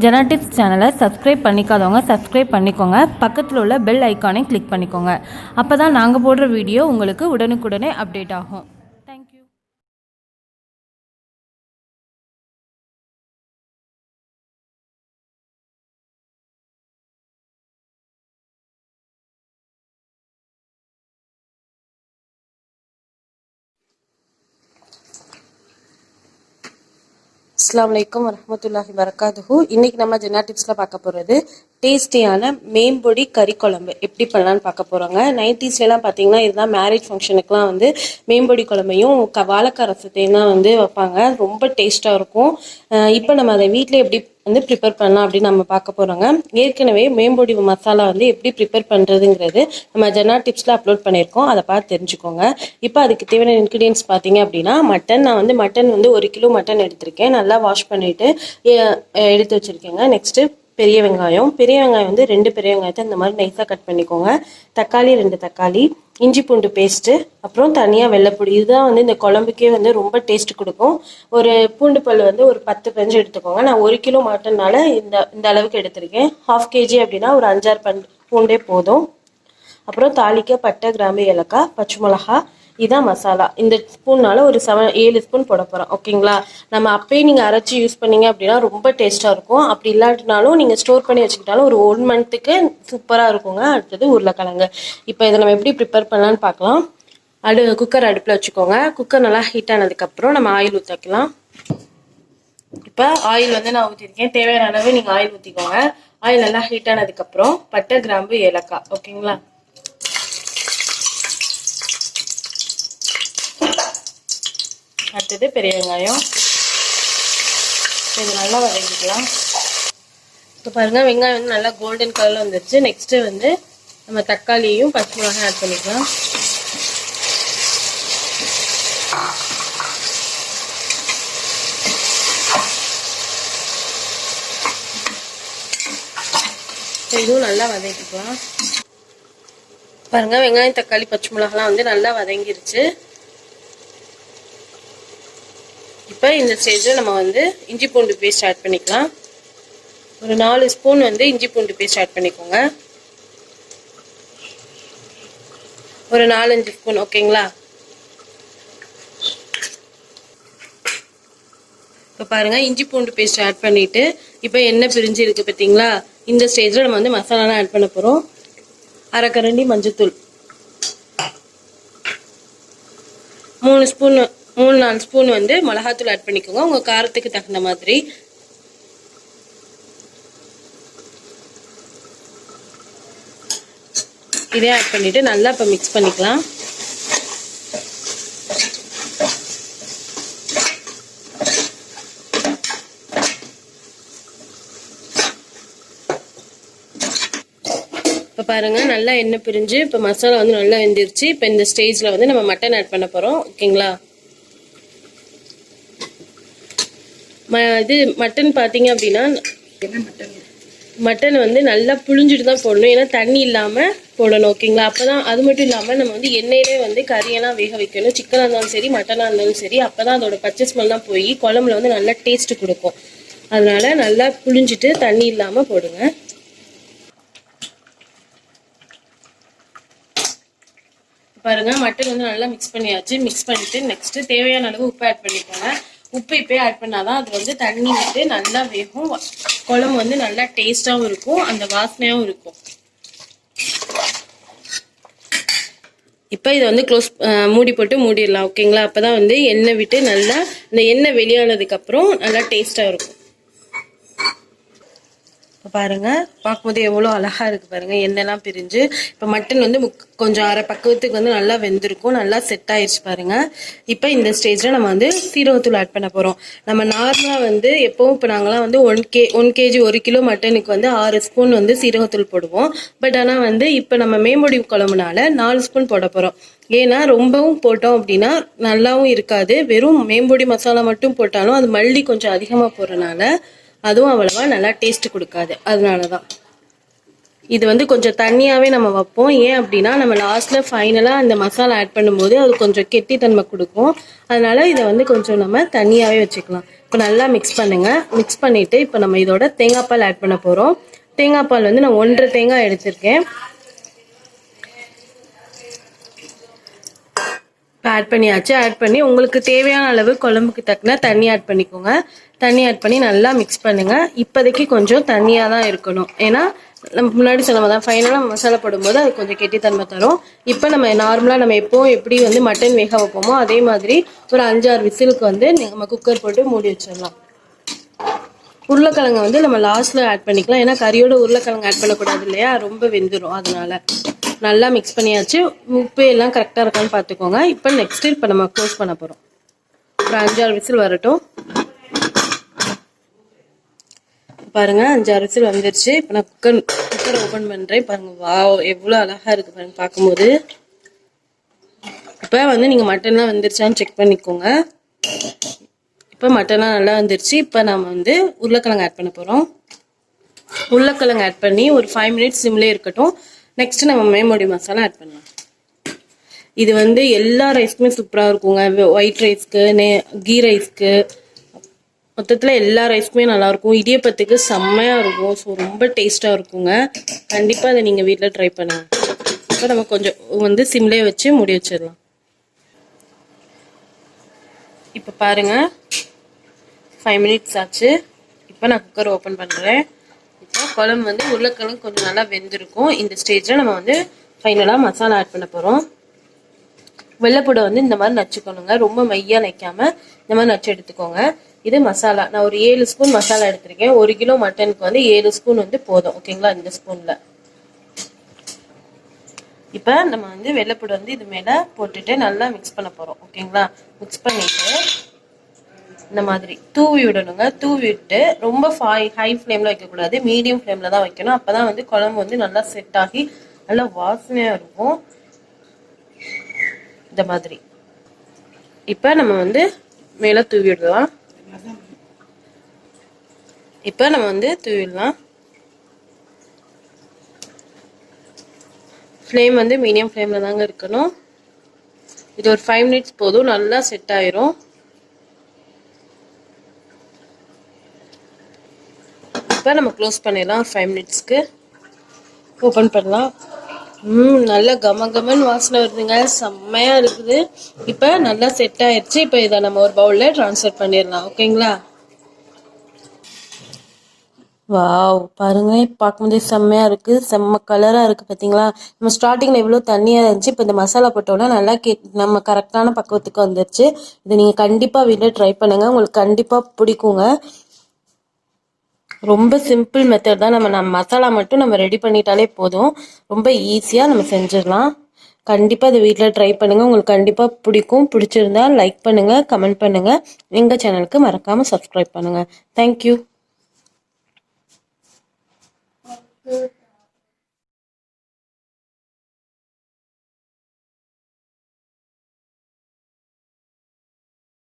ஜனா tips சேனலை subscribe பண்ணிக்காதவங்க subscribe பண்ணிக்கோங்க. பக்கத்தில் உள்ள பெல் ஐக்கானை கிளிக் பண்ணிக்கோங்க. அப்போ தான் நாங்கள் போடுற வீடியோ உங்களுக்கு உடனுக்குடனே அப்டேட் ஆகும். தேங்க்யூ. அஸ்ஸலாமு அலைக்கும் வரஹ்மத்துல்லாஹி வரகாத்துஹு. இன்னைக்கு நம்ம ஜனா டிப்ஸ்ல பார்க்க போறது டேஸ்டியான மேம்பொடி கறி குழம்பு எப்படி பண்ணலான்னு பார்க்க போறோங்க. 90s எல்லாம் பார்த்தீங்கன்னா இதுதான் மேரேஜ் ஃபங்க்ஷனுக்குலாம் வந்து மேம்பொடி குழம்பையும் வாழைக்காய் ரசத்தையும் தான் வந்து வைப்பாங்க. ரொம்ப டேஸ்டா இருக்கும். இப்போ நம்ம அதை வீட்டில் எப்படி வந்து ப்ரிப்பேர் பண்ணலாம் அப்படின்னு நம்ம பார்க்க போறோங்க. ஏற்கனவே மேம்பொடி மசாலா வந்து எப்படி ப்ரிப்பேர் பண்றதுங்கிறது நம்ம ஜனா டிப்ஸ்ல அப்லோட் பண்ணியிருக்கோம். அதை பார்த்து தெரிஞ்சுக்கோங்க. இப்போ அதுக்கு தேவையான இன்க்ரீடியன்ஸ் பார்த்தீங்க அப்படின்னா நான் வந்து மட்டன் வந்து 1 கிலோ மட்டன் எடுத்திருக்கேன். நல்லா வாஷ் பண்ணிட்டு எடுத்து வச்சிருக்கேங்க. நெக்ஸ்ட் பெரிய வெங்காயம் வந்து 2 பெரிய வெங்காயத்தை இந்த மாதிரி நைஸாக கட் பண்ணிக்கோங்க. தக்காளி 2 தக்காளி, இஞ்சி பூண்டு பேஸ்ட்டு, அப்புறம் தனியாக வெள்ளைப்பொடி. இதுதான் வந்து இந்த குழம்புக்கே வந்து ரொம்ப டேஸ்ட் கொடுக்கும். ஒரு பூண்டு பல் வந்து ஒரு 10 எடுத்துக்கோங்க. நான் 1 கிலோ மட்டன்னால இந்த அளவுக்கு எடுத்திருக்கேன். 1/2 kg அப்படின்னா ஒரு 5-6 பூண்டே போதும். அப்புறம் தாளிக்க பட்டை, கிராம்பு, ஏலக்காய், பச்சை மிளகா. இதான் மசாலா. இந்த ஸ்பூன்னால ஒரு 7 ஸ்பூன் போட போகிறோம். ஓகேங்களா? நம்ம அப்பயே நீங்கள் அரைச்சி யூஸ் பண்ணீங்க அப்படின்னா ரொம்ப டேஸ்ட்டாக இருக்கும். அப்படி இல்லாட்டினாலும் நீங்கள் ஸ்டோர் பண்ணி வச்சுக்கிட்டாலும் ஒரு 1 மந்த்துக்கு சூப்பராக இருக்குங்க. அடுத்தது உருளைக்கிழங்கு. இப்போ இதை நம்ம எப்படி ப்ரிப்பேர் பண்ணலான்னு பார்க்கலாம். குக்கர் அடுப்பில் வச்சுக்கோங்க. குக்கர் நல்லா ஹீட் ஆனதுக்கப்புறம் நம்ம ஆயில் ஊற்றிக்கலாம். இப்போ ஆயில் வந்து நான் ஊற்றிருக்கேன். தேவையான அளவு நீங்கள் ஆயில் ஊற்றிக்கோங்க. ஆயில் நல்லா ஹீட் ஆனதுக்கப்புறம் பட்டை, கிராம்பு, ஏலக்காய். ஓகேங்களா? அடுத்தது பெரிய வெங்காயம். இது நல்லா வதக்கிக்கலாம். இப்போ பாருங்கள், வெங்காயம் வந்து நல்லா கோல்டன் கலரில் வந்துருச்சு. நெக்ஸ்ட்டு வந்து நம்ம தக்காளியையும் பச்சை மிளகாய் ஆட் பண்ணிக்கலாம். இதுவும் நல்லா வதக்கிக்கலாம். பாருங்கள், வெங்காயம், தக்காளி, பச்சை மிளகாலாம் வந்து நல்லா வதங்கிருச்சு. இப்போ இந்த ஸ்டேஜில் நம்ம வந்து இஞ்சி பூண்டு பேஸ்ட் ஆட் பண்ணிக்கலாம். ஒரு 4 ஸ்பூன் வந்து இஞ்சி பூண்டு பேஸ்ட் ஆட் பண்ணிக்கோங்க. ஒரு 4-5 ஸ்பூன். ஓகேங்களா? இப்போ பாருங்கள், இஞ்சி பூண்டு பேஸ்ட் ஆட் பண்ணிவிட்டு இப்போ எண்ணெய் பிரிஞ்சு இருக்குது பார்த்தீங்களா? இந்த ஸ்டேஜில் நம்ம வந்து மசாலாலாம் ஆட் பண்ண போகிறோம். 1/2 கரண்டி மஞ்சத்தூள், 3-4 ஸ்பூன் வந்து மிளகாத்தூள் ஆட் பண்ணிக்கோங்க, உங்கள் காரத்துக்கு தகுந்த மாதிரி. இதே ஆட் பண்ணிட்டு நல்லா இப்போ மிக்ஸ் பண்ணிக்கலாம். இப்போ பாருங்கள், நல்லா எண்ணெய் பிரிஞ்சு இப்போ மசாலா வந்து நல்லா வெந்துருச்சு. இப்போ இந்த ஸ்டேஜில் வந்து நம்ம மட்டன் ஆட் பண்ண போகிறோம். ஓகேங்களா? இது மட்டன் பார்த்தீங்க அப்படின்னா மட்டன் வந்து நல்லா புழிஞ்சிட்டு தான் போடணும். ஏன்னா தண்ணி இல்லாமல் போடணும். ஓகேங்களா? அப்போ தான். அது மட்டும் இல்லாமல் நம்ம வந்து எண்ணெயிலே வந்து கறியெல்லாம் வேக வைக்கணும். சிக்கனாக இருந்தாலும் சரி, மட்டனாக இருந்தாலும் சரி. அப்போ தான் அதோட பச்சை ஸ்மெல்லாம் போய் குழம்புல வந்து நல்லா டேஸ்ட் கொடுக்கும். அதனால நல்லா புழிஞ்சிட்டு தண்ணி இல்லாமல் போடுங்க. பாருங்க, மட்டன் வந்து நல்லா மிக்ஸ் பண்ணியாச்சு. மிக்ஸ் பண்ணிட்டு நெக்ஸ்ட் தேவையான அளவு உப்பு ஆட் பண்ணிக்கோங்க. உப்பு இப்போயே ஆட் பண்ணாதான் அது வந்து தண்ணி விட்டு நல்லா வேகும். குழம்பு வந்து நல்லா டேஸ்டாகவும் இருக்கும், அந்த வாசனையாகவும் இருக்கும். இப்போ இதை வந்து மூடி போட்டு மூடிடலாம். ஓகேங்களா? அப்போதான் வந்து எண்ணெய் விட்டு நல்லா இந்த எண்ணெய் வெளியானதுக்கப்புறம் நல்லா டேஸ்டாக இருக்கும். இப்போ பாருங்கள், பார்க்கும்போது எவ்வளோ அழகாக இருக்குது பாருங்கள், எண்ணெய்லாம் பிரிஞ்சு. இப்போ மட்டன் வந்து கொஞ்சம் அரை பக்குவத்துக்கு வந்து நல்லா வெந்திருக்கும், நல்லா செட் ஆயிடுச்சு பாருங்கள். இப்போ இந்த ஸ்டேஜில் நம்ம வந்து சீரகத்தூள் ஆட் பண்ண போகிறோம். நம்ம நார்மலாக வந்து எப்போவும் இப்போ நாங்களாம் வந்து 1 kg 1 கிலோ மட்டனுக்கு வந்து 6 ஸ்பூன் வந்து சீரகத்தூள் போடுவோம். பட் ஆனால் வந்து இப்போ நம்ம மேம்பொடி குழம்புனால 4 ஸ்பூன் போட போகிறோம். ஏன்னா ரொம்பவும் போட்டோம் அப்படின்னா நல்லாவும் இருக்காது. வெறும் மேம்பொடி மசாலா மட்டும் போட்டாலும் அது மல்லி கொஞ்சம் அதிகமாக போடுறதுனால அதுவும் அவ்வளவா நல்லா டேஸ்ட் கொடுக்காது. அதனால தான் இது வந்து கொஞ்சம் தண்ணியாகவே நம்ம வைப்போம். ஏன் அப்படின்னா நம்ம லாஸ்ட்டில் ஃபைனலாக அந்த மசாலா ஆட் பண்ணும்போது அது கொஞ்சம் கெட்டித்தன்மை கொடுக்கும். அதனால இதை வந்து கொஞ்சம் நம்ம தண்ணியாகவே வச்சுக்கலாம். இப்போ நல்லா மிக்ஸ் பண்ணுங்கள். மிக்ஸ் பண்ணிவிட்டு இப்போ நம்ம இதோட தேங்காய் பால் ஆட் பண்ண போகிறோம். தேங்காய் பால் வந்து நான் 1.5 தேங்காய் எடுத்திருக்கேன். ஆட் பண்ணியாச்சு. ஆட் பண்ணி உங்களுக்கு தேவையான அளவு குழம்புக்கு தக்கன தண்ணி ஆட் பண்ணிக்கோங்க. தண்ணி ஆட் பண்ணி நல்லா மிக்ஸ் பண்ணுங்கள். இப்போதைக்கு கொஞ்சம் தண்ணியாக தான் இருக்கணும். ஏன்னா நம்ம முன்னாடி சொன்ன தான் ஃபைனலாக மசாலா போடும்போது அது கொஞ்சம் கெட்டித்தன்மை தரும். இப்போ நம்ம நார்மலாக நம்ம எப்போவும் எப்படி வந்து மட்டன் வேக வைப்போமோ அதே மாதிரி ஒரு 5-6 விசிலுக்கு வந்து நம்ம குக்கர் போட்டு மூடி வச்சிடலாம். உருளைக்கிழங்கு வந்து நம்ம லாஸ்ட்டில் ஆட் பண்ணிக்கலாம். ஏன்னா கறியோட உருளைக்கிழங்கு ஆட் பண்ணக்கூடாது இல்லையா, ரொம்ப வெந்துடும். அதனால நல்லா மிக்ஸ் பண்ணியாச்சு. உப்பு எல்லாம் கரெக்டாக இருக்கான்னு பார்த்துக்கோங்க. இப்போ நம்ம க்ளோஸ் பண்ண போகிறோம். ஒரு 5-6 விசில் வரட்டும். பாருங்க 5-6 விசில் வந்துருச்சு. இப்போ நான் குக்கரை ஓப்பன் பண்ணுறேன். பாருங்க, வாவ் எவ்வளோ அழகாக இருக்குது பாருங்க பார்க்கும்போது. இப்போ வந்து நீங்கள் மட்டன்லாம் வந்துருச்சான்னு செக் பண்ணிக்கோங்க. இப்போ மட்டன்லாம் நல்லா வந்துருச்சு. இப்போ நம்ம வந்து உருளைக்கிழங்கு ஆட் பண்ண போகிறோம். உருளைக்கிழங்கு ஆட் பண்ணி ஒரு 5 மினிட்ஸ் சிம்லேயே இருக்கட்டும். நெக்ஸ்ட் நம்ம மேம்பொடி மசாலா ஆட் பண்ணலாம். இது வந்து எல்லா ரைஸ்க்குமே சூப்பராக இருக்குங்க. ஒயிட் ரைஸ்க்கு, கீ ரைஸ்க்கு, மொத்தத்தில் எல்லா ரைஸ்க்குமே நல்லாயிருக்கும். இடியப்பத்துக்கு செம்மையாக இருக்கும். ஸோ ரொம்ப டேஸ்ட்டாக இருக்குங்க. கண்டிப்பாக அதை நீங்கள் வீட்டில் ட்ரை பண்ணுங்கள். இப்போ நம்ம கொஞ்சம் வந்து சிம்லேயே வச்சு மூடி வச்சிடலாம். இப்போ பாருங்கள் 5 மினிட்ஸ் ஆச்சு. இப்போ நான் குக்கர் ஓப்பன் பண்ணுறேன். இப்போ குழம்பு வந்து உருளைக்கிழங்கு கொஞ்சம் நல்லா வெந்திருக்கும். இந்த ஸ்டேஜில் நம்ம வந்து ஃபைனலாக மசாலா ஆட் பண்ண போகிறோம். வெள்ளைப்பூடை வந்து இந்த மாதிரி நச்சுக்கணுங்க. ரொம்ப மையாக நைக்காமல் இந்த மாதிரி நச்சு எடுத்துக்கோங்க. இது மசாலா. நான் ஒரு 7 ஸ்பூன் மசாலா எடுத்திருக்கேன். 1 கிலோ மட்டனுக்கு வந்து 7 ஸ்பூன் வந்து போதும். ஓகேங்களா, இந்த ஸ்பூனில். இப்போ நம்ம வந்து வெள்ளைப்பூடை வந்து இது மேலே போட்டுட்டு நல்லா மிக்ஸ் பண்ண போகிறோம். ஓகேங்களா, மிக்ஸ் பண்ணிவிட்டு இந்த மாதிரி தூவி விடணுங்க. தூவி விட்டு ரொம்ப ஹை ஃப்ளேமில் வைக்கக்கூடாது, மீடியம் ஃப்ளேமில் தான் வைக்கணும். அப்போ தான் வந்து குழம்பு வந்து நல்லா செட் ஆகி நல்லா வாசனையாக இருக்கும். இந்த மாதிரி இப்போ நம்ம வந்து மேலே தூவி விடலாம். இப்போ நம்ம வந்து தூவிடலாம். ஃப்ளேம் வந்து மீடியம் ஃப்ளேமில் தாங்க இருக்கணும். இது ஒரு 5 மினிட்ஸ் போதும், நல்லா செட் ஆயிரும். இப்போ நம்ம க்ளோஸ் பண்ணிடலாம். 5 மினிட்ஸ்க்கு ஓப்பன் பண்ணலாம். நல்லா கமன்னு வாசனை வருதுங்க. செம்மையாக இருக்குது. இப்போ நல்லா செட் ஆயிடுச்சு. இப்போ இதை நம்ம ஒரு பவுலில் ட்ரான்ஸ்ஃபர் பண்ணிடலாம். ஓகேங்களா. வாவ் பாருங்க, பார்க்கும்போதே செம்மையாக இருக்குது. செம்ம கலராக இருக்குது பார்த்தீங்களா. நம்ம ஸ்டார்டிங்கில் எவ்வளோ தண்ணியாக இருந்துச்சு. இப்போ இந்த மசாலா போட்டோன்னா நல்லா நம்ம கரெக்டான பக்குவத்துக்கு வந்துருச்சு. இதை நீங்கள் கண்டிப்பாக வீட்டில் ட்ரை பண்ணுங்கள். உங்களுக்கு கண்டிப்பாக பிடிக்குங்க. ரொம்ப சிம்பிள் மெத்தட் தான். நம்ம மசாலா மட்டும் நம்ம ரெடி பண்ணிட்டாலே போதும். ரொம்ப ஈஸியாக நம்ம செஞ்சிடலாம். கண்டிப்பாக இதை வீட்டில் ட்ரை பண்ணுங்கள். உங்களுக்கு கண்டிப்பாக பிடிக்கும். பிடிச்சிருந்தா லைக் பண்ணுங்கள், கமெண்ட் பண்ணுங்கள். எங்கள் சேனலுக்கு மறக்காமல் சப்ஸ்கிரைப் பண்ணுங்கள். தேங்க்யூ.